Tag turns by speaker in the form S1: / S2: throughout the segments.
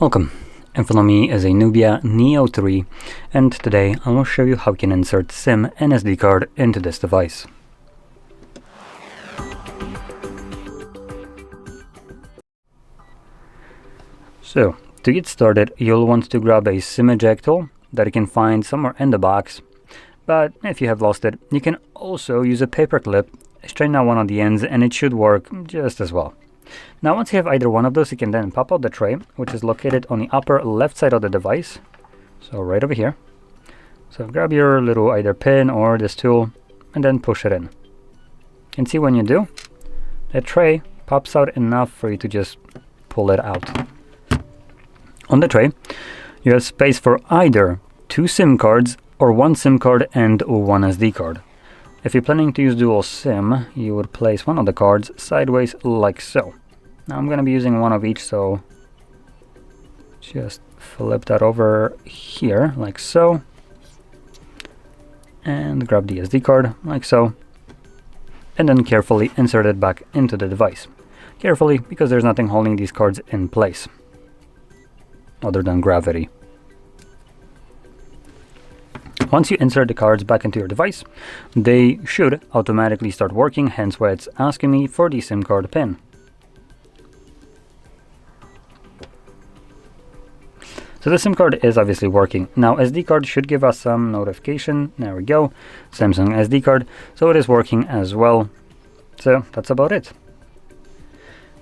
S1: Welcome. In front of me is a NUBIA Neo 3, and today I will show you how you can insert SIM and SD card into this device. So, to get started, you'll want to grab a SIM ejector that you can find somewhere in the box, but if you have lost it, you can also use a paperclip, straighten out one of the ends, and it should work just as well. Now once you have either one of those, you can then pop out the tray, which is located on the upper left side of the device, so right over here. So grab your little either pin or this tool and then push it in. You can see when you do, the tray pops out enough for you to just pull it out. On the tray, you have space for either 2 SIM cards or 1 SIM card and 1 SD card. If you're planning to use dual SIM, you would place one of the cards sideways like so. Now I'm going to be using one of each, so just flip that over here like so, and grab the SD card like so, and then carefully insert it back into the device. Carefully, because there's nothing holding these cards in place other than gravity. Once you insert the cards back into your device, they should automatically start working, hence why it's asking me for the SIM card pin. So the SIM card is obviously working. Now SD card should give us some notification. There we go, Samsung SD card. So it is working as well. So that's about it.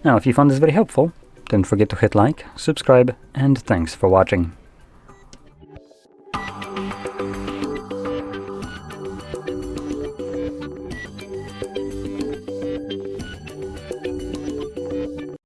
S1: Now if you found this very helpful, don't forget to hit like, subscribe, and thanks for watching.